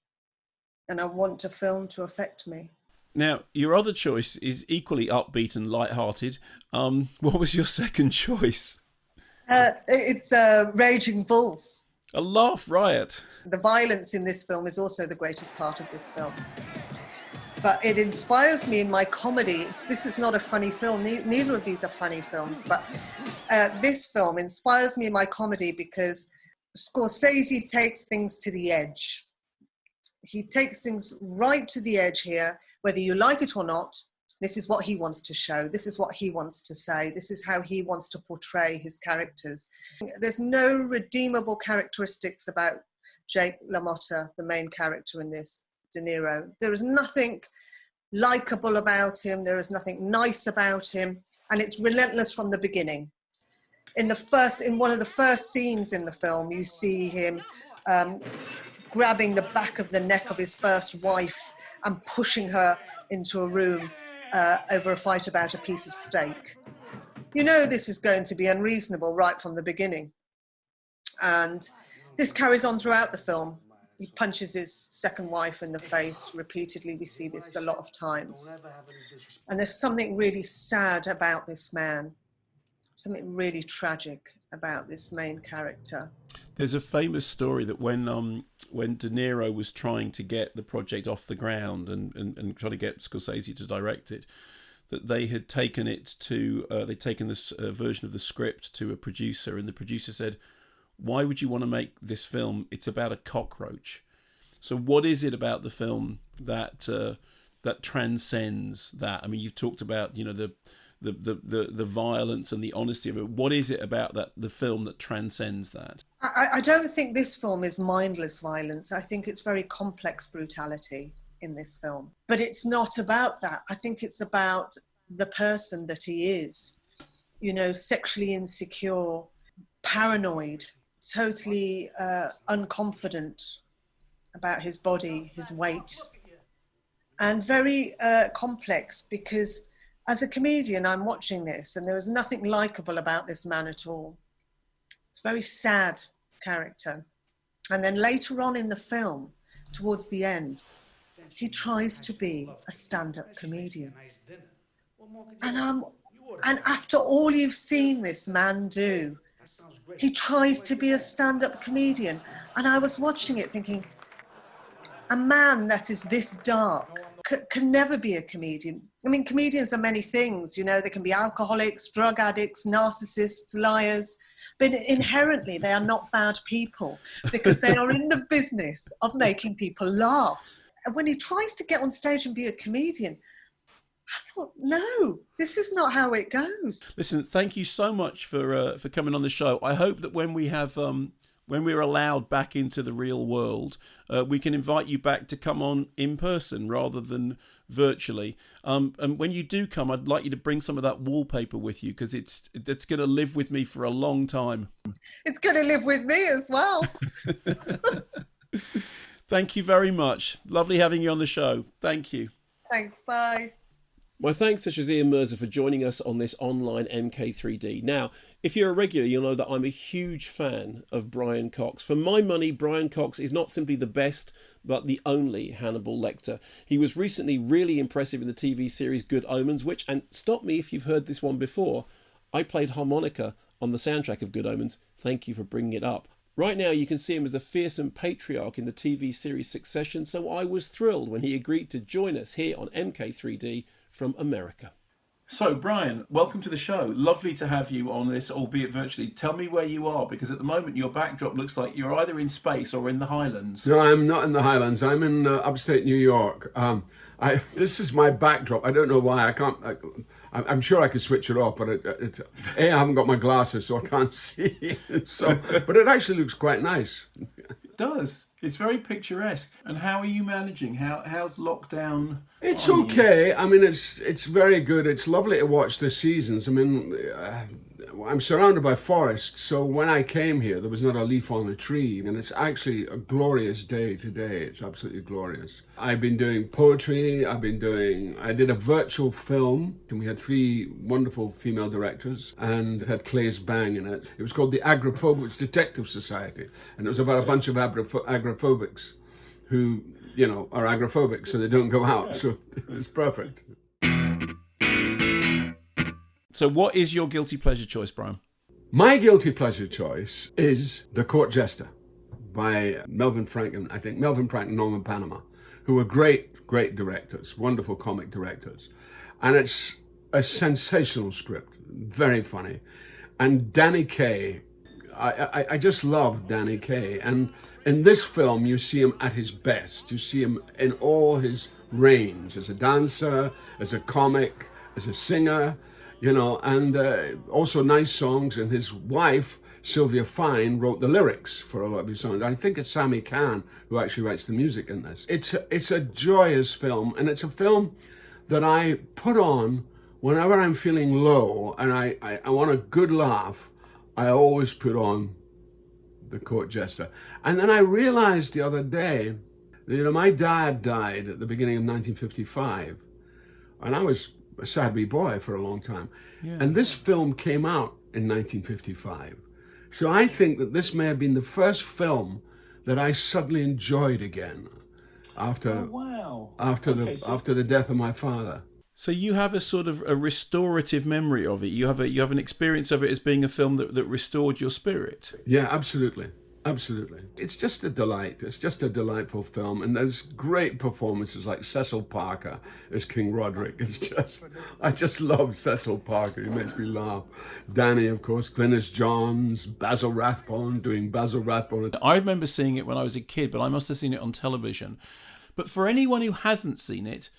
And I want a film to affect me. Now, your other choice is equally upbeat and light-hearted. What was your second choice? It's Raging Bull. A laugh riot. The violence in this film is also the greatest part of this film. But it inspires me in my comedy. This is not a funny film. Neither of these are funny films. But this film inspires me in my comedy because Scorsese takes things to the edge. He takes things right to the edge here. Whether you like it or not, this is what he wants to show. This is what he wants to say. This is how he wants to portray his characters. There's no redeemable characteristics about Jake LaMotta, the main character in this, De Niro. There is nothing likable about him. There is nothing nice about him. And it's relentless from the beginning. In one of the first scenes in the film, you see him grabbing the back of the neck of his first wife and pushing her into a room over a fight about a piece of steak. You know this is going to be unreasonable right from the beginning. And this carries on throughout the film. He punches his second wife in the face repeatedly. We see this a lot of times. And there's something really sad about this man, something really tragic about this main character. There's a famous story that when De Niro was trying to get the project off the ground and trying to get Scorsese to direct it, that they had taken it to they'd taken this version of the script to a producer, and the producer said, "Why would you want to make this film? It's about a cockroach." So what is it about the film that that transcends that? I mean, you've talked about, you know, the violence and the honesty of it. What is it about the film that transcends that? I don't think this film is mindless violence. I think it's very complex brutality in this film. But it's not about that. I think it's about the person that he is, you know, sexually insecure, paranoid, totally unconfident about his body, his weight, and very complex, because as a comedian, I'm watching this and there is nothing likable about this man at all. It's a very sad character. And then later on in the film, towards the end, he tries to be a stand-up comedian. And after all you've seen this man do, he tries to be a stand-up comedian. And I was watching it thinking, a man that is this dark can never be a comedian. I mean, comedians are many things, you know, they can be alcoholics, drug addicts, narcissists, liars, but inherently they are not bad people because they are in the business of making people laugh. And when he tries to get on stage and be a comedian, I thought, no, this is not how it goes. Listen, thank you so much for coming on the show. I hope that when we have when we're allowed back into the real world, we can invite you back to come on in person rather than virtually. And when you do come, I'd like you to bring some of that wallpaper with you, because it's going to live with me for a long time. It's going to live with me as well. Thank you very much. Lovely having you on the show. Thank you. Thanks. Bye. My thanks to Shazia Mirza for joining us on this online MK3D. Now, if you're a regular, you'll know that I'm a huge fan of Brian Cox. For my money, Brian Cox is not simply the best, but the only Hannibal Lecter. He was recently really impressive in the TV series Good Omens, which, and stop me if you've heard this one before, I played harmonica on the soundtrack of Good Omens. Thank you for bringing it up. Right now, you can see him as the fearsome patriarch in the TV series Succession, so I was thrilled when he agreed to join us here on MK3D from America. So, Brian, welcome to the show. Lovely to have you on this, albeit virtually. Tell me where you are, because at the moment your backdrop looks like you're either in space or in the Highlands. No, I'm not in the Highlands. I'm in upstate New York. This is my backdrop. I don't know why. I'm sure I could switch it off, but I haven't got my glasses, so I can't see. But it actually looks quite nice. It does. It's very picturesque. And how are you managing? How's lockdown? It's okay. I mean, it's very good. It's lovely to watch the seasons. I mean, I'm surrounded by forests, so when I came here, there was not a leaf on a tree, and it's actually a glorious day today. It's absolutely glorious. I've been doing poetry. I did a virtual film, and we had 3 wonderful female directors, and it had Claes Bang in it. It was called the Agrophobics Detective Society, and it was about a bunch of agrophobics who, are agrophobic, so they don't go out. So it's perfect. So what is your guilty pleasure choice, Brian? My guilty pleasure choice is The Court Jester by Melvin Frank and Norman Panama, who are great directors, wonderful comic directors. And it's a sensational script, very funny. And Danny Kaye, I just love Danny Kaye. And in this film, you see him at his best. You see him in all his range, as a dancer, as a comic, as a singer, and also nice songs. And his wife, Sylvia Fine, wrote the lyrics for a lot of his songs. I think it's Sammy Cahn who actually writes the music in this. It's a joyous film, and it's a film that I put on whenever I'm feeling low and I want a good laugh. I always put on The Court Jester. And then I realized the other day that, my dad died at the beginning of 1955, and I was a sad wee boy for a long time. Yeah. And this film came out in 1955. So I think that this may have been the first film that I suddenly enjoyed again after the death of my father. So you have a sort of a restorative memory of it. You have an experience of it as being a film that restored your spirit. Yeah, absolutely. Absolutely. It's just a delight. It's just a delightful film. And there's great performances like Cecil Parker as King Roderick. I just love Cecil Parker. He makes me laugh. Danny, of course, Glynis Johns, Basil Rathbone doing Basil Rathbone. I remember seeing it when I was a kid, but I must have seen it on television. But for anyone who hasn't seen it,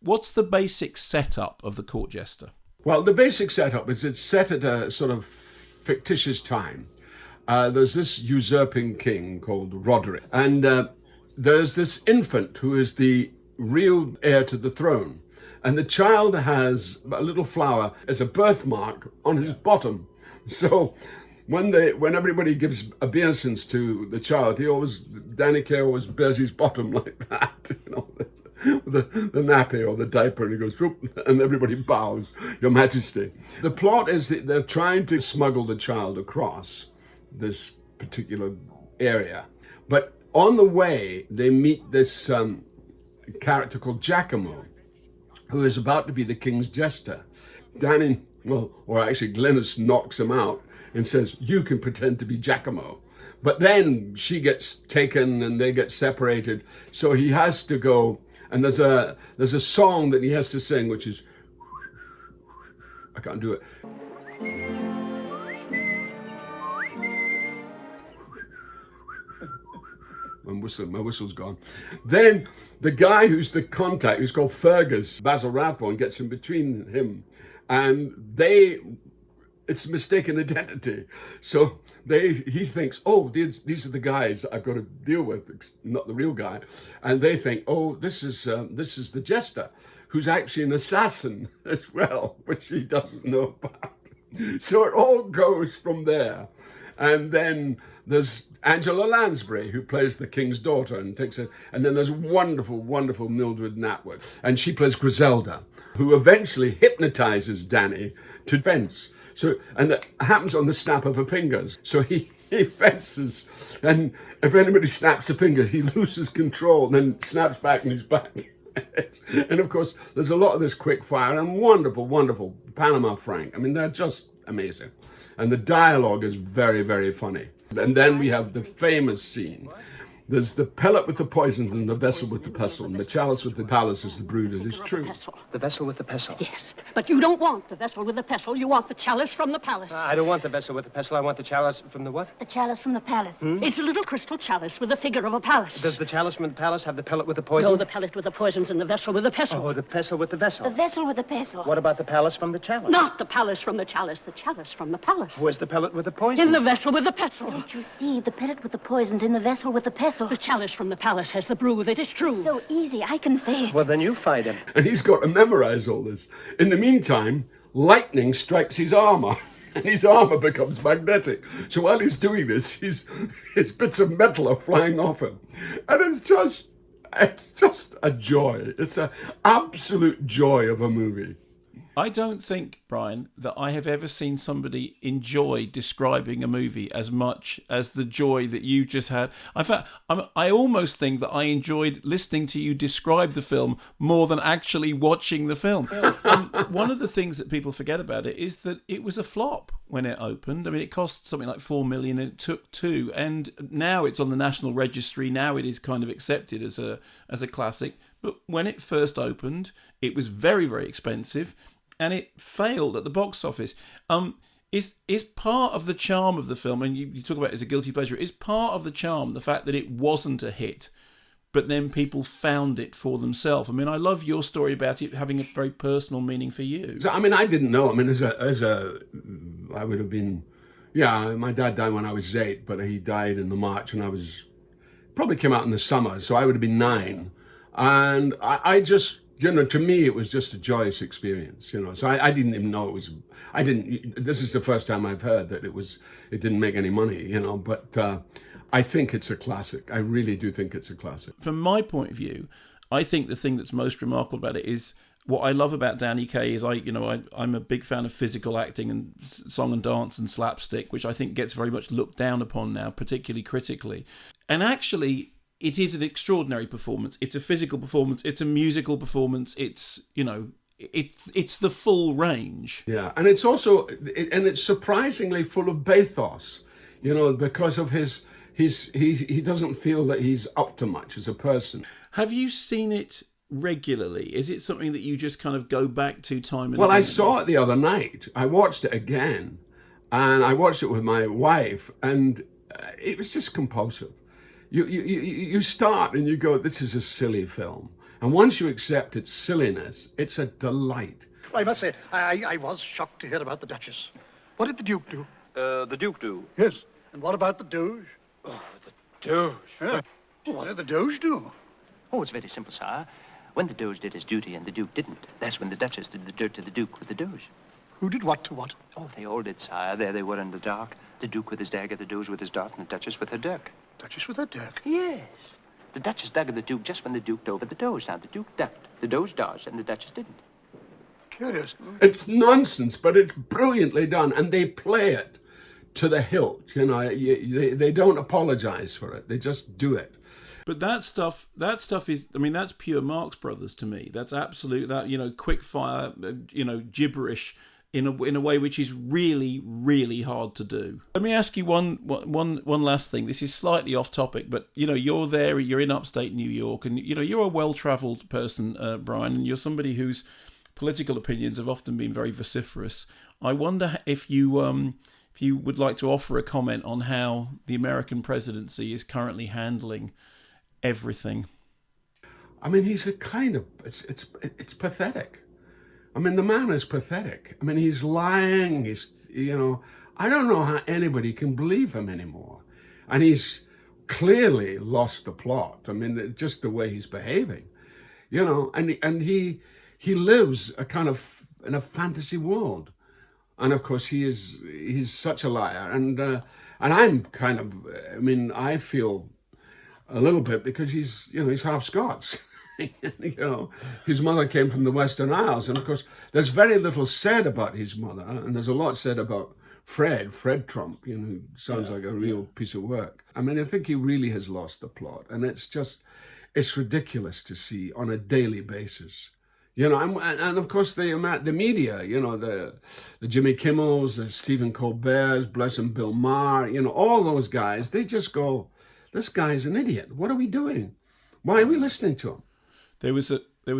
what's the basic setup of The Court Jester? Well, the basic setup is it's set at a sort of fictitious time. There's this usurping king called Roderick, and there's this infant who is the real heir to the throne. And the child has a little flower as a birthmark on his bottom. So when everybody gives obeisance to the child, Danny Kaye always bears his bottom like that, the nappy or the diaper, and he goes, and everybody bows, Your Majesty. The plot is that they're trying to smuggle the child across this particular area. But on the way, they meet this character called Giacomo, who is about to be the king's jester. Glynis knocks him out and says, you can pretend to be Giacomo. But then she gets taken and they get separated. So he has to go, and there's a song that he has to sing, which is, I can't do it. My whistle's gone. Then the guy who's the contact, who's called Fergus, Basil Rathbone, gets in between him, and it's mistaken identity. So he thinks, oh, these are the guys I've got to deal with, not the real guy. And they think, oh, this is the jester, who's actually an assassin as well, which he doesn't know about. So it all goes from there. And then there's Angela Lansbury, who plays the king's daughter and takes it. And then there's wonderful, wonderful Mildred Natwood. And she plays Griselda, who eventually hypnotizes Danny to fence. So, and that happens on the snap of her fingers. So he fences, and if anybody snaps a finger, he loses control, and then snaps back and he's back. And of course, there's a lot of this quick fire and wonderful, wonderful Panama Frank. I mean, they're just amazing. And the dialogue is very, very funny. And then we have the famous scene. There's the pellet with the poisons and the vessel with the pestle, and the chalice with the palace is the brood. It is true. The vessel with the pestle. Yes, but you don't want the vessel with the pestle. You want the chalice from the palace. I don't want the vessel with the pestle. I want the chalice from the what? The chalice from the palace. It's a little crystal chalice with the figure of a palace. Does the chalice from the palace have the pellet with the poison? No, the pellet with the poisons and the vessel with the pestle. Oh, the pestle with the vessel. The vessel with the pestle. What about the palace from the chalice? Not the palace from the chalice from the palace. Where's the pellet with the poison? In the vessel with the pestle. Don't you see? The pellet with the poison's in the vessel with the pestle. The chalice from the palace has the brew. It is true. So easy, I can say it. Well, then you fight him. And he's got to memorize all this. In the meantime, lightning strikes his armor, and his armor becomes magnetic. So while he's doing this, his bits of metal are flying off him. And it's just a joy. It's an absolute joy of a movie. I don't think, Brian, that I have ever seen somebody enjoy describing a movie as much as the joy that you just had. In fact, I almost think that I enjoyed listening to you describe the film more than actually watching the film. One of the things that people forget about it is that it was a flop when it opened. I mean, it cost something like $4 million and it took $2 million. And now it's on the National Registry. Now it is kind of accepted as a classic. But when it first opened, it was very, very expensive. And it failed at the box office. Is part of the charm of the film, and you talk about it as a guilty pleasure, is part of the charm the fact that it wasn't a hit, but then people found it for themselves. I mean, I love your story about it having a very personal meaning for you. I mean, I didn't know. I mean, I would have been, my dad died when I was 8, but he died in the March, and probably came out in the summer, so I would have been 9. And I just, to me, it was just a joyous experience, So I didn't even know this is the first time I've heard that it didn't make any money, But I think it's a classic. I really do think it's a classic. From my point of view, I think the thing that's most remarkable about it is what I love about Danny Kaye is I'm a big fan of physical acting and song and dance and slapstick, which I think gets very much looked down upon now, particularly critically. And actually, it is an extraordinary performance. It's a physical performance. It's a musical performance. It's, it's the full range. Yeah, and it's also, it's surprisingly full of bathos, because of he doesn't feel that he's up to much as a person. Have you seen it regularly? Is it something that you just kind of go back to time and Well, again? I saw it the other night. I watched it again, and I watched it with my wife, and it was just compulsive. You start and you go, this is a silly film. And once you accept its silliness, it's a delight. I must say, I was shocked to hear about the Duchess. What did the Duke do? The Duke do? Yes. And what about the Doge? Oh, the Doge. Yeah. What did the Doge do? Oh, it's very simple, sire. When the Doge did his duty and the Duke didn't, that's when the Duchess did the dirt to the Duke with the Doge. Who did what to what? Oh, they all did, sire. There they were in the dark. The Duke with his dagger, the Doge with his dart, and the Duchess with her dirk. Duchess with her dirk? Yes. The Duchess dug at the Duke just when the Duke dove at the Doge. Now, the Duke ducked, the Doge dodged, and the Duchess didn't. Curious. It's nonsense, but it's brilliantly done, and they play it to the hilt. They don't apologize for it. They just do it. But that stuff is, I mean, that's pure Marx Brothers to me. That's absolute, quick fire, gibberish in a way which is really, really hard to do. Let me ask you one last thing. This is slightly off topic, but you're there, you're in upstate New York, and you're a well-traveled person, Brian, and you're somebody whose political opinions have often been very vociferous. I wonder if you if you would like to offer a comment on how the American presidency is currently handling everything. I mean, he's a kind of, it's pathetic. I mean, the man is pathetic. I mean, he's lying. He's, I don't know how anybody can believe him anymore. And he's clearly lost the plot. I mean, just the way he's behaving, and he lives a kind of in a fantasy world. And of course, he's such a liar. And I'm kind of, I feel a little bit because he's half Scots. His mother came from the Western Isles, and of course there's very little said about his mother, and there's a lot said about Fred Trump, who sounds like a real piece of work. I mean, I think he really has lost the plot, and it's ridiculous to see on a daily basis. And of course the media, the Jimmy Kimmels, the Stephen Colbert's, bless him, Bill Maher, all those guys, they just go, this guy's an idiot. What are we doing? Why are we listening to him? There was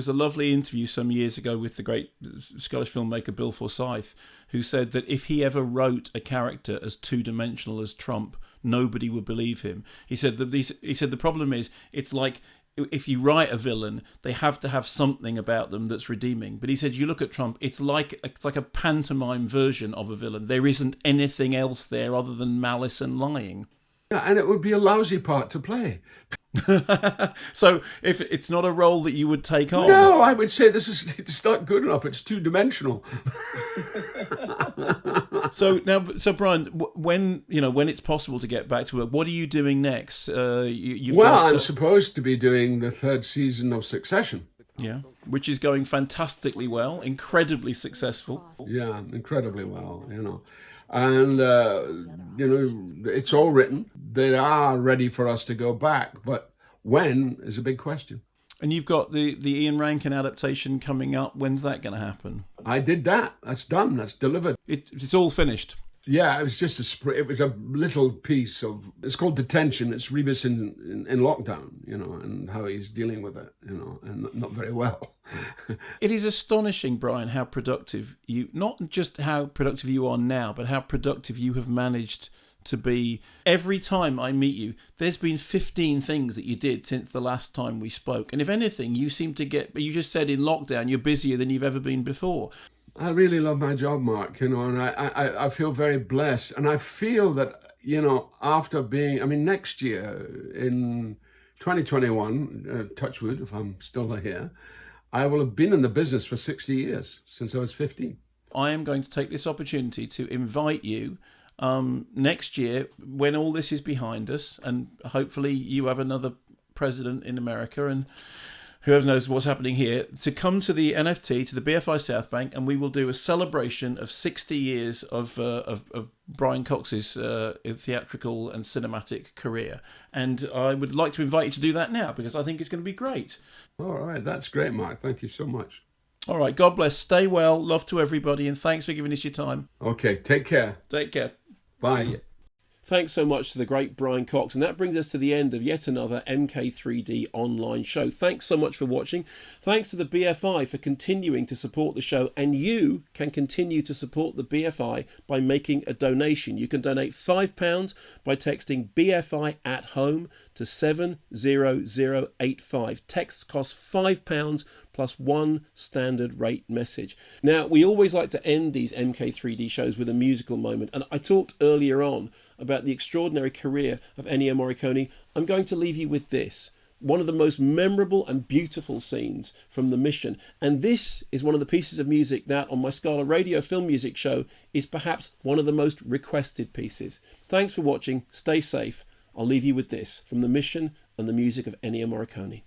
a lovely interview some years ago with the great Scottish filmmaker Bill Forsyth, who said that if he ever wrote a character as two-dimensional as Trump, nobody would believe him. He said the problem is, it's like if you write a villain, they have to have something about them that's redeeming. But he said, you look at Trump, it's like a pantomime version of a villain. There isn't anything else there other than malice and lying. Yeah, and it would be a lousy part to play. So if it's not a role that you would take on? No, I would say it's not good enough. It's two-dimensional. So Brian, when it's possible to get back to work, what are you doing next? I'm supposed to be doing the third season of Succession. Yeah, which is going fantastically well, incredibly successful. Yeah, incredibly well, And, it's all written. They are ready for us to go back. But when is a big question. And you've got the Ian Rankin adaptation coming up. When's that going to happen? I did that. That's done. That's delivered. It's all finished. Yeah, it was just it was a little piece of, it's called Detention. It's Rebus in lockdown, and how he's dealing with it, and not very well. It is astonishing, Brian, how productive not just how productive you are now, but how productive you have managed to be. Every time I meet you, there's been 15 things that you did since the last time we spoke. And if anything, you just said in lockdown, you're busier than you've ever been before. I really love my job, Mark, and I feel very blessed. And I feel that, after next year in 2021, touch wood, if I'm still here, I will have been in the business for 60 years, since I was 15. I am going to take this opportunity to invite you next year, when all this is behind us, and hopefully you have another president in America, and whoever knows what's happening here, to come to the NFT, to the BFI South Bank, and we will do a celebration of 60 years of Brian Cox's theatrical and cinematic career. And I would like to invite you to do that now, because I think it's going to be great. All right, that's great, Mark. Thank you so much. All right, God bless. Stay well. Love to everybody, and thanks for giving us your time. Okay, take care. Take care. Bye. Thanks so much to the great Brian Cox. And that brings us to the end of yet another MK3D online show. Thanks so much for watching. Thanks to the BFI for continuing to support the show. And you can continue to support the BFI by making a donation. You can donate £5 by texting BFI at home to 70085. Texts cost £5 plus one standard rate message. Now, we always like to end these MK3D shows with a musical moment, and I talked earlier on about the extraordinary career of Ennio Morricone. I'm going to leave you with this, one of the most memorable and beautiful scenes from The Mission, and this is one of the pieces of music that, on my Scala Radio Film Music show, is perhaps one of the most requested pieces. Thanks for watching, stay safe. I'll leave you with this, from The Mission and the music of Ennio Morricone.